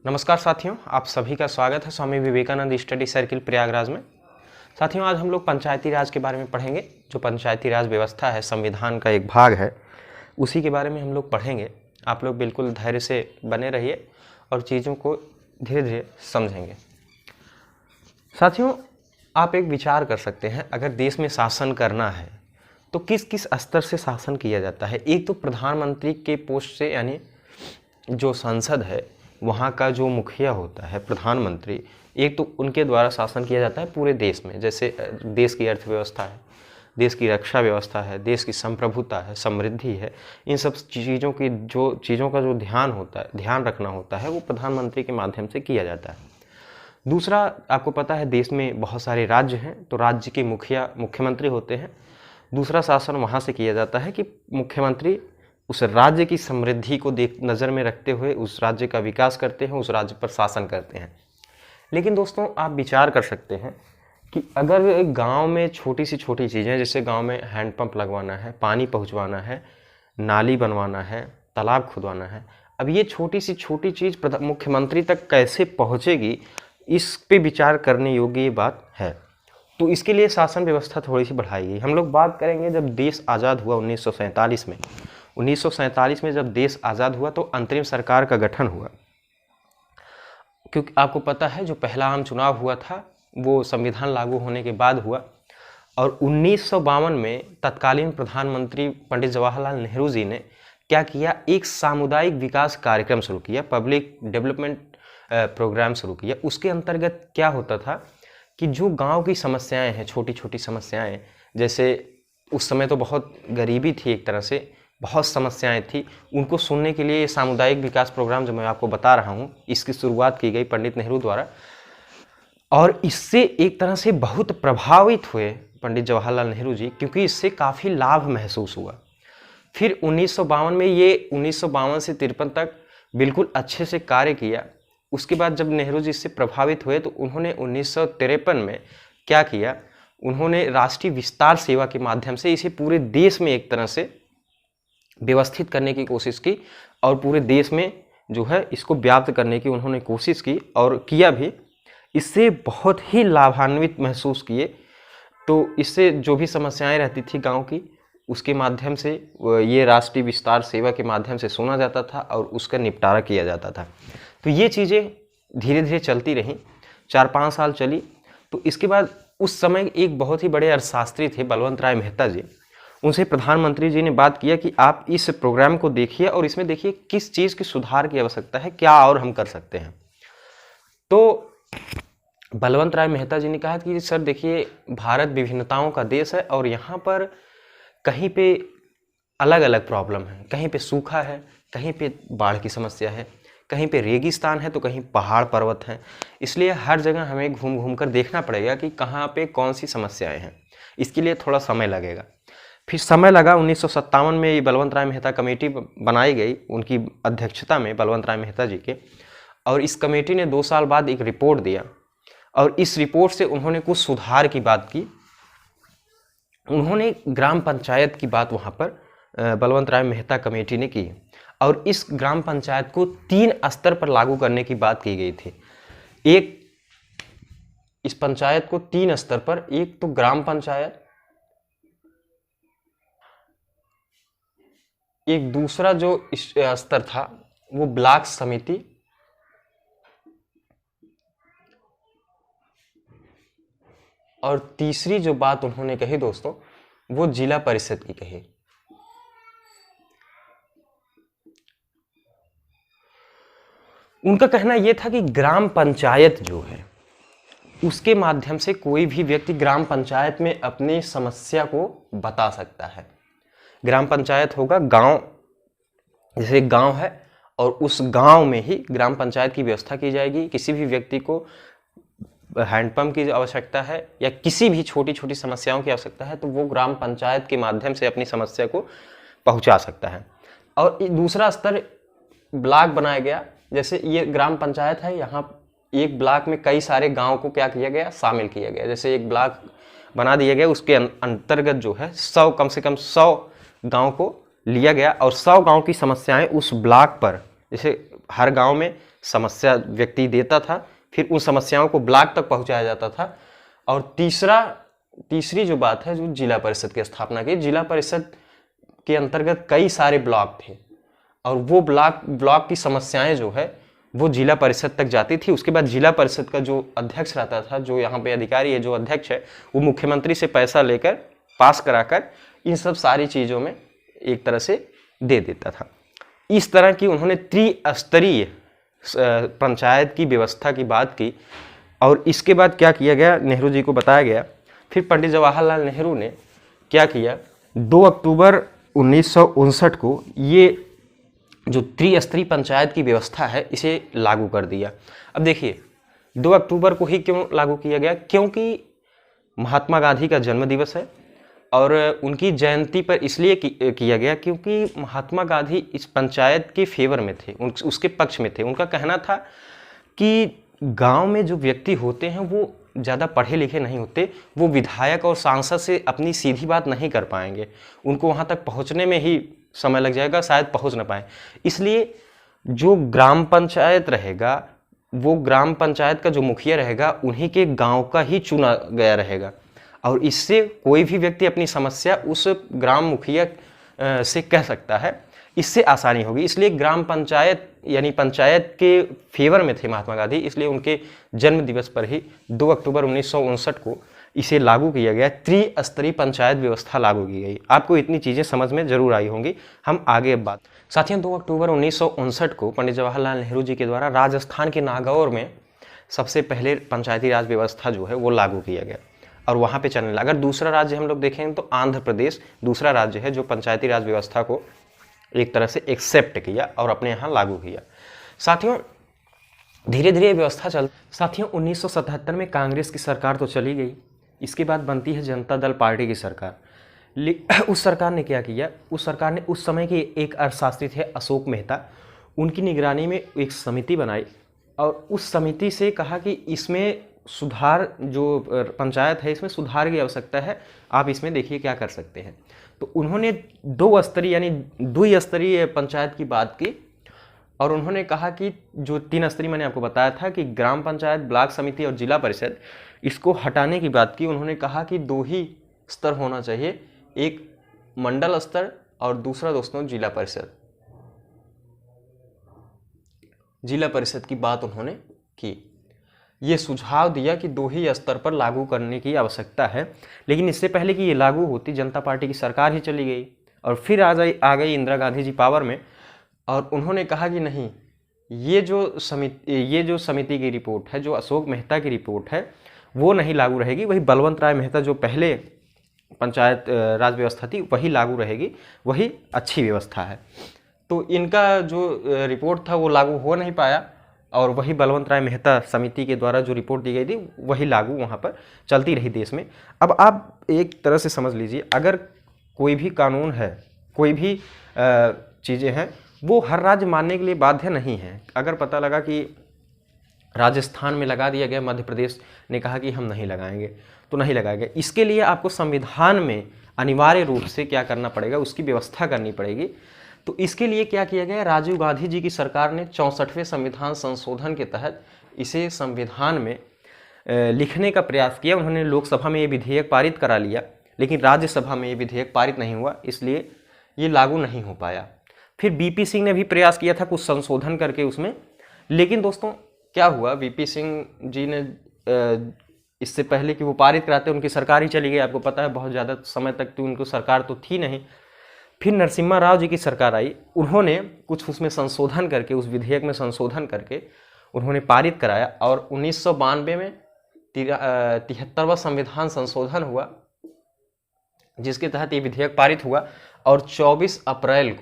नमस्कार साथियों, आप सभी का स्वागत है स्वामी विवेकानंद स्टडी सर्किल प्रयागराज में। साथियों, आज हम लोग पंचायती राज के बारे में पढ़ेंगे। जो पंचायती राज व्यवस्था है, संविधान का एक भाग है, उसी के बारे में हम लोग पढ़ेंगे। आप लोग बिल्कुल धैर्य से बने रहिए और चीज़ों को धीरे धीरे समझेंगे। साथियों, आप एक विचार कर सकते हैं, अगर देश में शासन करना है तो किस किस स्तर से शासन किया जाता है। एक तो प्रधानमंत्री के पोस्ट से, यानी जो संसद है वहाँ का जो मुखिया होता है प्रधानमंत्री, एक तो उनके द्वारा शासन किया जाता है पूरे देश में। जैसे देश की अर्थव्यवस्था है, देश की रक्षा व्यवस्था है, देश की संप्रभुता है, समृद्धि है, इन सब चीज़ों का जो ध्यान होता है, ध्यान रखना होता है, वो प्रधानमंत्री के माध्यम से किया जाता है। दूसरा, आपको पता है देश में बहुत सारे राज्य हैं, तो राज्य के मुख्यमंत्री होते हैं। दूसरा शासन वहाँ से किया जाता है कि मुख्यमंत्री उस राज्य की समृद्धि को नज़र में रखते हुए उस राज्य का विकास करते हैं, उस राज्य पर शासन करते हैं। लेकिन दोस्तों, आप विचार कर सकते हैं कि अगर गांव में छोटी सी छोटी चीज़ें, जैसे गांव में हैंडपंप लगवाना है, पानी पहुंचवाना है, नाली बनवाना है, तालाब खुदवाना है, अब ये छोटी सी छोटी चीज़ मुख्यमंत्री तक कैसे पहुँचेगी, इस पे विचार करने योग्य ये बात है। तो इसके लिए शासन व्यवस्था थोड़ी सी बढ़ाई गई। हम लोग बात करेंगे जब देश आज़ाद हुआ 1947 में। 1947 में जब देश आज़ाद हुआ तो अंतरिम सरकार का गठन हुआ, क्योंकि आपको पता है जो पहला आम चुनाव हुआ था वो संविधान लागू होने के बाद हुआ। और 1952 में तत्कालीन प्रधानमंत्री पंडित जवाहरलाल नेहरू जी ने क्या किया, एक सामुदायिक विकास कार्यक्रम शुरू किया, पब्लिक डेवलपमेंट प्रोग्राम शुरू किया। उसके अंतर्गत क्या होता था कि जो गांव की समस्याएं हैं, छोटी छोटी समस्याएं, जैसे उस समय तो बहुत गरीबी थी, एक तरह से बहुत समस्याएं थी, उनको सुनने के लिए सामुदायिक विकास प्रोग्राम जो मैं आपको बता रहा हूं, इसकी शुरुआत की गई पंडित नेहरू द्वारा। और इससे एक तरह से बहुत प्रभावित हुए पंडित जवाहरलाल नेहरू जी, क्योंकि इससे काफ़ी लाभ महसूस हुआ। फिर 1952 में, ये 1952 से 53 तक बिल्कुल अच्छे से कार्य किया। उसके बाद जब नेहरू जी इससे प्रभावित हुए तो उन्होंने 1953 में क्या किया, उन्होंने राष्ट्रीय विस्तार सेवा के माध्यम से इसे पूरे देश में एक तरह से व्यवस्थित करने की कोशिश की और पूरे देश में जो है इसको व्याप्त करने की उन्होंने कोशिश की और किया भी। इससे बहुत ही लाभान्वित महसूस किए। तो इससे जो भी समस्याएं रहती थी गांव की, उसके माध्यम से ये राष्ट्रीय विस्तार सेवा के माध्यम से सुना जाता था और उसका निपटारा किया जाता था। तो ये चीज़ें धीरे धीरे चलती रहीं, 4-5 साल चली। तो इसके बाद उस समय एक बहुत ही बड़े अर्थशास्त्री थे बलवंत राय मेहता जी, उनसे प्रधानमंत्री जी ने बात किया कि आप इस प्रोग्राम को देखिए और इसमें देखिए किस चीज़ की सुधार की आवश्यकता है, क्या और हम कर सकते हैं। तो बलवंत राय मेहता जी ने कहा कि सर देखिए, भारत विभिन्नताओं का देश है और यहाँ पर कहीं पे अलग अलग प्रॉब्लम है, कहीं पे सूखा है, कहीं पे बाढ़ की समस्या है, कहीं पे रेगिस्तान है तो कहीं पहाड़ पर्वत हैं। इसलिए हर जगह हमें घूम घूम कर देखना पड़ेगा कि कहाँ पे कौन सी समस्याएं हैं। इसके लिए थोड़ा समय लगेगा। फिर समय लगा। 1957 में ये बलवंत राय मेहता कमेटी बनाई गई, उनकी अध्यक्षता में बलवंत राय मेहता जी के। और इस कमेटी ने 2 साल बाद एक रिपोर्ट दिया और इस रिपोर्ट से उन्होंने कुछ सुधार की बात की। उन्होंने ग्राम पंचायत की बात वहाँ पर बलवंत राय मेहता कमेटी ने की और इस ग्राम पंचायत को 3 स्तर पर लागू करने की बात की गई थी। इस पंचायत को 3 स्तर पर, एक तो ग्राम पंचायत, एक दूसरा जो स्तर था वो ब्लॉक समिति, और तीसरी जो बात उन्होंने कही दोस्तों, वो जिला परिषद की कही। उनका कहना यह था कि ग्राम पंचायत जो है उसके माध्यम से कोई भी व्यक्ति ग्राम पंचायत में अपनी समस्या को बता सकता है। ग्राम पंचायत होगा, गांव, जैसे एक गांव है और उस गांव में ही ग्राम पंचायत की व्यवस्था की जाएगी। किसी भी व्यक्ति को हैंडपंप की आवश्यकता है या किसी भी छोटी छोटी समस्याओं की आवश्यकता है तो वो ग्राम पंचायत के माध्यम से अपनी समस्या को पहुंचा सकता है। और दूसरा स्तर ब्लॉक बनाया गया। जैसे ये ग्राम पंचायत है, यहाँ एक ब्लॉक में कई सारे गांव को क्या किया गया, शामिल किया गया। जैसे एक ब्लॉक बना दिया गया, उसके अंतर्गत जो है 100, कम से कम 100 गांव को लिया गया और 100 गांव की समस्याएं उस ब्लॉक पर, जैसे हर गांव में समस्या व्यक्ति देता था, फिर उन समस्याओं को ब्लॉक तक पहुंचाया जाता था। और तीसरी जो बात है, जो जिला परिषद की स्थापना की। जिला परिषद के अंतर्गत कई सारे ब्लॉक थे और वो ब्लॉक की समस्याएं जो है वो जिला परिषद तक जाती थी। उसके बाद जिला परिषद का जो अध्यक्ष रहता था, जो यहाँ पे अधिकारी है, जो अध्यक्ष है, वो मुख्यमंत्री से पैसा लेकर पास कराकर इन सब सारी चीज़ों में एक तरह से दे देता था। इस तरह की उन्होंने त्रिस्तरीय पंचायत की व्यवस्था की बात की। और इसके बाद क्या किया गया, नेहरू जी को बताया गया। फिर पंडित जवाहरलाल नेहरू ने क्या किया, 2 अक्टूबर 1959 को ये जो त्रिस्तरीय पंचायत की व्यवस्था है इसे लागू कर दिया। अब देखिए 2 अक्टूबर को ही क्यों लागू किया गया, क्योंकि महात्मा गांधी का जन्म दिवस है और उनकी जयंती पर इसलिए किया गया क्योंकि महात्मा गांधी इस पंचायत के फेवर में थे, उसके पक्ष में थे। उनका कहना था कि गांव में जो व्यक्ति होते हैं वो ज़्यादा पढ़े लिखे नहीं होते, वो विधायक और सांसद से अपनी सीधी बात नहीं कर पाएंगे, उनको वहाँ तक पहुँचने में ही समय लग जाएगा, शायद पहुँच ना पाए। इसलिए जो ग्राम पंचायत रहेगा, वो ग्राम पंचायत का जो मुखिया रहेगा उन्हीं के गांव का ही चुना गया रहेगा और इससे कोई भी व्यक्ति अपनी समस्या उस ग्राम मुखिया से कह सकता है, इससे आसानी होगी। इसलिए ग्राम पंचायत यानी पंचायत के फेवर में थे महात्मा गांधी, इसलिए उनके जन्म दिवस पर ही 2 अक्टूबर 1959 को इसे लागू किया गया। त्रिस्तरीय पंचायत व्यवस्था लागू की गई। आपको इतनी चीज़ें समझ में जरूर आई होंगी। हम आगे अब बात। साथियों 2 अक्टूबर 1959 को पंडित जवाहरलाल नेहरू जी के द्वारा राजस्थान के नागौर में सबसे पहले पंचायती राज व्यवस्था जो है वो लागू किया गया और वहाँ पे चलने लगा। अगर दूसरा राज्य हम लोग देखें तो आंध्र प्रदेश दूसरा राज्य है जो पंचायती राज व्यवस्था को एक तरह से एक्सेप्ट किया और अपने यहाँ लागू किया। साथियों धीरे धीरे व्यवस्था साथियों 1977 में कांग्रेस की सरकार तो चली गई, इसके बाद बनती है जनता दल पार्टी की सरकार। उस सरकार ने क्या किया, उस सरकार ने उस समय के एक अर्थशास्त्री थे अशोक मेहता, उनकी निगरानी में एक समिति बनाई और उस समिति से कहा कि इसमें सुधार, जो पंचायत है इसमें सुधार की आवश्यकता है, आप इसमें देखिए क्या कर सकते हैं। तो उन्होंने 2 स्तरीय यानी द्विस्तरीय पंचायत की बात की और उन्होंने कहा कि जो 3 स्तरीय मैंने आपको बताया था कि ग्राम पंचायत, ब्लॉक समिति और जिला परिषद, इसको हटाने की बात की। उन्होंने कहा कि 2 ही स्तर होना चाहिए, एक मंडल स्तर और दूसरा दोस्तों जिला परिषद। जिला परिषद की बात उन्होंने की, ये सुझाव दिया कि 2 ही स्तर पर लागू करने की आवश्यकता है। लेकिन इससे पहले कि ये लागू होती, जनता पार्टी की सरकार ही चली गई और फिर आ गई इंदिरा गांधी जी पावर में और उन्होंने कहा कि नहीं, ये जो समिति की रिपोर्ट है, जो अशोक मेहता की रिपोर्ट है, वो नहीं लागू रहेगी। वही बलवंत राय मेहता जो पहले पंचायत राज व्यवस्था थी वही लागू रहेगी, वही अच्छी व्यवस्था है। तो इनका जो रिपोर्ट था वो लागू हो नहीं पाया और वही बलवंत राय मेहता समिति के द्वारा जो रिपोर्ट दी गई थी वही लागू वहाँ पर चलती रही देश में। अब आप एक तरह से समझ लीजिए, अगर कोई भी कानून है, कोई भी चीज़ें हैं, वो हर राज्य मानने के लिए बाध्य नहीं है। अगर पता लगा कि राजस्थान में लगा दिया गया, मध्य प्रदेश ने कहा कि हम नहीं लगाएंगे, तो नहीं लगाएंगे। इसके लिए आपको संविधान में अनिवार्य रूप से क्या करना पड़ेगा, उसकी व्यवस्था करनी पड़ेगी। तो इसके लिए क्या किया गया, राजीव गांधी जी की सरकार ने 64वें संविधान संशोधन के तहत इसे संविधान में लिखने का प्रयास किया। उन्होंने लोकसभा में ये विधेयक पारित करा लिया, लेकिन राज्यसभा में ये विधेयक पारित नहीं हुआ, इसलिए ये लागू नहीं हो पाया। फिर बीपी सिंह ने भी प्रयास किया था कुछ संशोधन करके उसमें, लेकिन दोस्तों क्या हुआ, बीपी सिंह जी ने इससे पहले कि वो पारित कराते उनकी सरकार ही चली गई। आपको पता है बहुत ज़्यादा समय तक तो उनको सरकार तो थी नहीं। फिर नरसिम्हा राव जी की सरकार आई, उन्होंने कुछ उसमें संशोधन करके, उस विधेयक में संशोधन करके उन्होंने पारित कराया और 1992 में 73वां संविधान संशोधन हुआ, जिसके तहत ये विधेयक पारित हुआ और 24 अप्रैल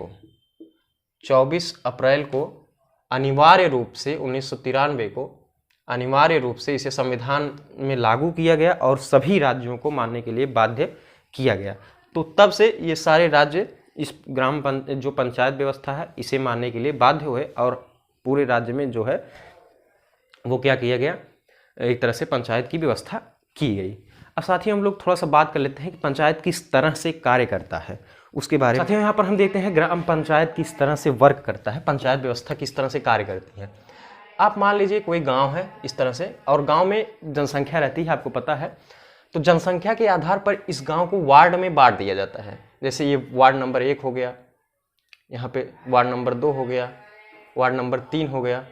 को अनिवार्य रूप से 1993 को अनिवार्य रूप से इसे संविधान में लागू किया गया और सभी राज्यों को मानने के लिए बाध्य किया गया। तो तब से ये सारे राज्य इस जो पंचायत व्यवस्था है इसे मानने के लिए बाध्य हुए और पूरे राज्य में जो है वो क्या किया गया, एक तरह से पंचायत की व्यवस्था की गई। अब साथ ही हम लोग थोड़ा सा बात कर लेते हैं कि पंचायत किस तरह से कार्य करता है, उसके बारे में। साथियों यहाँ पर हम देखते हैं ग्राम पंचायत किस तरह से वर्क करता है, पंचायत व्यवस्था किस तरह से कार्य करती है। आप मान लीजिए कोई गांव है इस तरह से, और गांव में जनसंख्या रहती है, आपको पता है। तो जनसंख्या के आधार पर इस गांव को वार्ड में बांट दिया जाता है। जैसे ये वार्ड नंबर 1 हो गया, यहाँ पे वार्ड नंबर 2 हो गया, वार्ड नंबर 3 हो गया,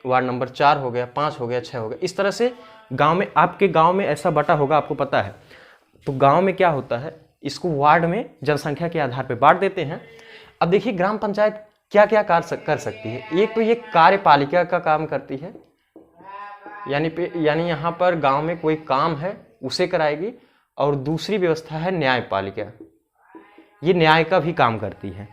वार्ड नंबर 4 हो गया, 5 हो गया, 6 हो गया। इस तरह से गांव में, आपके गांव में ऐसा बटा होगा, आपको पता है। तो गांव में क्या होता है, इसको वार्ड में जनसंख्या के आधार पर बांट देते हैं। अब देखिए ग्राम पंचायत क्या क्या कार्य कर सकती है। एक तो ये कार्यपालिका का काम करती है, यानी यहाँ पर गांव में कोई काम है उसे कराएगी। और दूसरी व्यवस्था है न्यायपालिका, ये न्याय का भी काम करती है।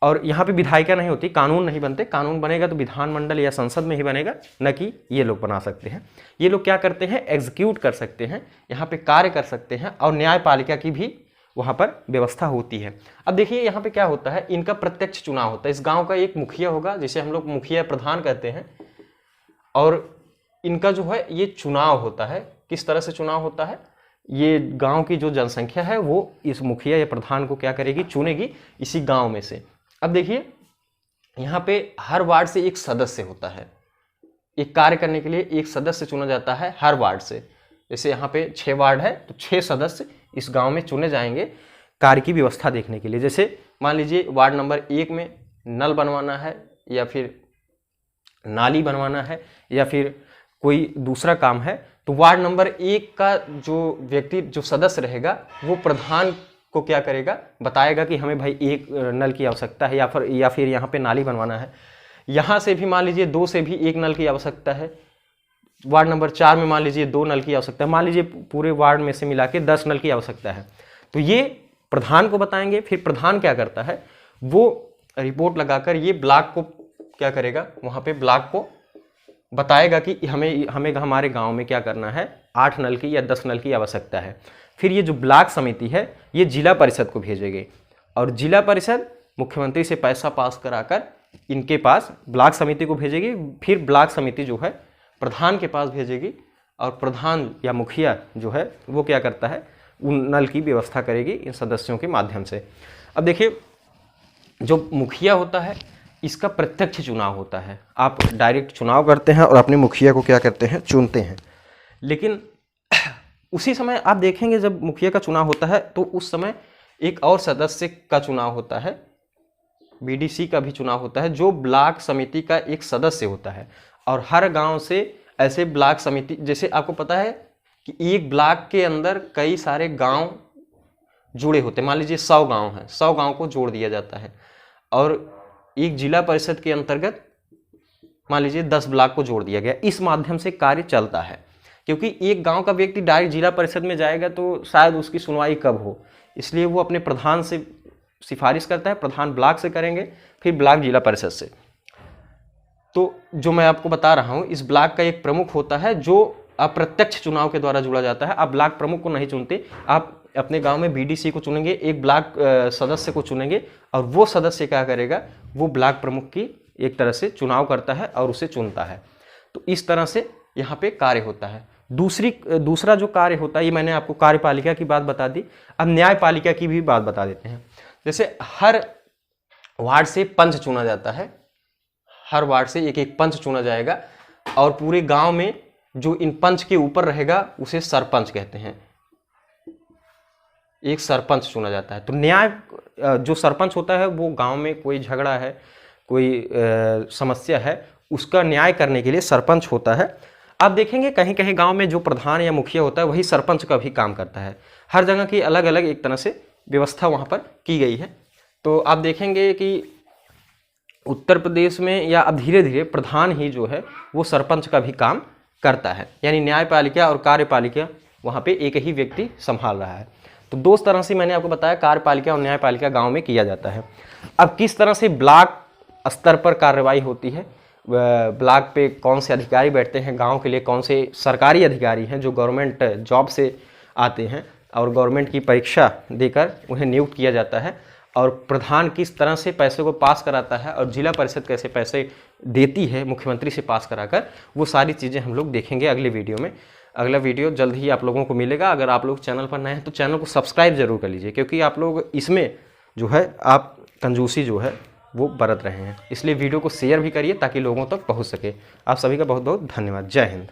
और यहाँ पे विधायिका नहीं होती, कानून नहीं बनते। कानून बनेगा तो विधानमंडल या संसद में ही बनेगा, न कि ये लोग बना सकते हैं। ये लोग क्या करते हैं, एग्जीक्यूट कर सकते हैं, यहाँ पे कार्य कर सकते हैं। और न्यायपालिका की भी वहाँ पर व्यवस्था होती है। अब देखिए यहाँ पे क्या होता है, इनका प्रत्यक्ष चुनाव होता है। इस गांव का एक मुखिया होगा, जिसे हम लोग मुखिया प्रधान कहते हैं। और इनका जो है ये चुनाव होता है। किस तरह से चुनाव होता है, ये गांव की जो जनसंख्या है वो इस मुखिया या प्रधान को क्या करेगी, चुनेगी इसी गांव में से। अब देखिए यहाँ पे हर वार्ड से एक सदस्य होता है। एक कार्य करने के लिए एक सदस्य चुना जाता है हर वार्ड से। जैसे यहाँ पे 6 वार्ड है तो 6 सदस्य इस गांव में चुने जाएंगे कार्य की व्यवस्था देखने के लिए। जैसे मान लीजिए वार्ड नंबर 1 में नल बनवाना है, या फिर नाली बनवाना है, या फिर कोई दूसरा काम है, तो वार्ड नंबर 1 का जो व्यक्ति, जो सदस्य रहेगा, वो प्रधान को क्या करेगा, बताएगा कि हमें भाई 1 नल की आवश्यकता है, या फिर यहाँ पे नाली बनवाना है। यहाँ से भी मान लीजिए 2 से भी 1 नल की आवश्यकता है। वार्ड नंबर 4 में मान लीजिए 2 नल की आवश्यकता है। मान लीजिए पूरे वार्ड में से मिला के 10 नल की आवश्यकता है, तो ये प्रधान को बताएंगे। फिर प्रधान क्या करता है, वो रिपोर्ट लगाकर ये ब्लॉक को क्या करेगा, वहाँ पे ब्लॉक को बताएगा कि हमें हमारे गांव में क्या करना है, 8 नल की या 10 नल की आवश्यकता है। फिर ये जो ब्लॉक समिति है ये जिला परिषद को भेजेगी, और जिला परिषद मुख्यमंत्री से पैसा पास कराकर इनके पास ब्लॉक समिति को भेजेगी। फिर ब्लॉक समिति जो है प्रधान के पास भेजेगी, और प्रधान या मुखिया जो है वो क्या करता है, उन नल की व्यवस्था करेगी इन सदस्यों के माध्यम से। अब देखिए जो मुखिया होता है इसका प्रत्यक्ष चुनाव होता है। आप डायरेक्ट चुनाव करते हैं और अपने मुखिया को क्या करते हैं, चुनते हैं। लेकिन उसी समय आप देखेंगे जब मुखिया का चुनाव होता है तो उस समय एक और सदस्य का चुनाव होता है, बीडीसी का भी चुनाव होता है, जो ब्लॉक समिति का एक सदस्य होता है। और हर गांव से ऐसे ब्लॉक समिति, जैसे आपको पता है कि एक ब्लॉक के अंदर कई सारे गांव जुड़े होते हैं। मान लीजिए 100 गांव है, 100 गांव को जोड़ दिया जाता है। और एक जिला परिषद के अंतर्गत मान लीजिए 10 ब्लॉक को जोड़ दिया गया। इस माध्यम से कार्य चलता है, क्योंकि एक गांव का व्यक्ति डायरेक्ट जिला परिषद में जाएगा तो शायद उसकी सुनवाई कब हो, इसलिए वो अपने प्रधान से सिफारिश करता है। प्रधान ब्लॉक से करेंगे, फिर ब्लॉक जिला परिषद से। तो जो मैं आपको बता रहा हूँ, इस ब्लॉक का एक प्रमुख होता है जो अप्रत्यक्ष चुनाव के द्वारा जुड़ा जाता है। आप ब्लॉक प्रमुख को नहीं चुनते, आप अपने गांव में बीडीसी को चुनेंगे, एक ब्लॉक सदस्य को चुनेंगे, और वो सदस्य क्या करेगा, वो ब्लॉक प्रमुख की एक तरह से चुनाव करता है और उसे चुनता है। तो इस तरह से यहाँ पे कार्य होता है। दूसरा जो कार्य होता है, ये मैंने आपको कार्यपालिका की बात बता दी। अब न्यायपालिका की भी बात बता देते हैं। जैसे हर वार्ड से पंच चुना जाता है, हर वार्ड से एक एक पंच चुना जाएगा, और पूरे गांव में जो इन पंच के ऊपर रहेगा उसे सरपंच कहते हैं। एक सरपंच चुना जाता है। तो न्याय जो सरपंच होता है वो गांव में कोई झगड़ा है, कोई समस्या है, उसका न्याय करने के लिए सरपंच होता है। आप देखेंगे कहीं कहीं गांव में जो प्रधान या मुखिया होता है वही सरपंच का भी काम करता है। हर जगह की अलग अलग एक तरह से व्यवस्था वहाँ पर की गई है। तो आप देखेंगे कि उत्तर प्रदेश में या अब धीरे धीरे प्रधान ही जो है वो सरपंच का भी काम करता है, यानी न्यायपालिका और कार्यपालिका वहाँ पे एक ही व्यक्ति संभाल रहा है। तो 2 तरह से मैंने आपको बताया कार्यपालिका और न्यायपालिका गांव में किया जाता है। अब किस तरह से ब्लॉक स्तर पर कार्रवाई होती है, ब्लॉक पे कौन से अधिकारी बैठते हैं, गांव के लिए कौन से सरकारी अधिकारी हैं जो गवर्नमेंट जॉब से आते हैं और गवर्नमेंट की परीक्षा देकर उन्हें नियुक्त किया जाता है, और प्रधान किस तरह से पैसे को पास कराता है, और जिला परिषद कैसे पैसे देती है मुख्यमंत्री से पास कराकर, वो सारी चीज़ें हम लोग देखेंगे अगले वीडियो में। अगला वीडियो जल्द ही आप लोगों को मिलेगा। अगर आप लोग चैनल पर नए हैं तो चैनल को सब्सक्राइब जरूर कर लीजिए, क्योंकि आप लोग इसमें जो है आप कंजूसी जो है वो बरत रहे हैं, इसलिए वीडियो को शेयर भी करिए ताकि लोगों तक पहुंच सके। आप सभी का बहुत बहुत धन्यवाद। जय हिंद।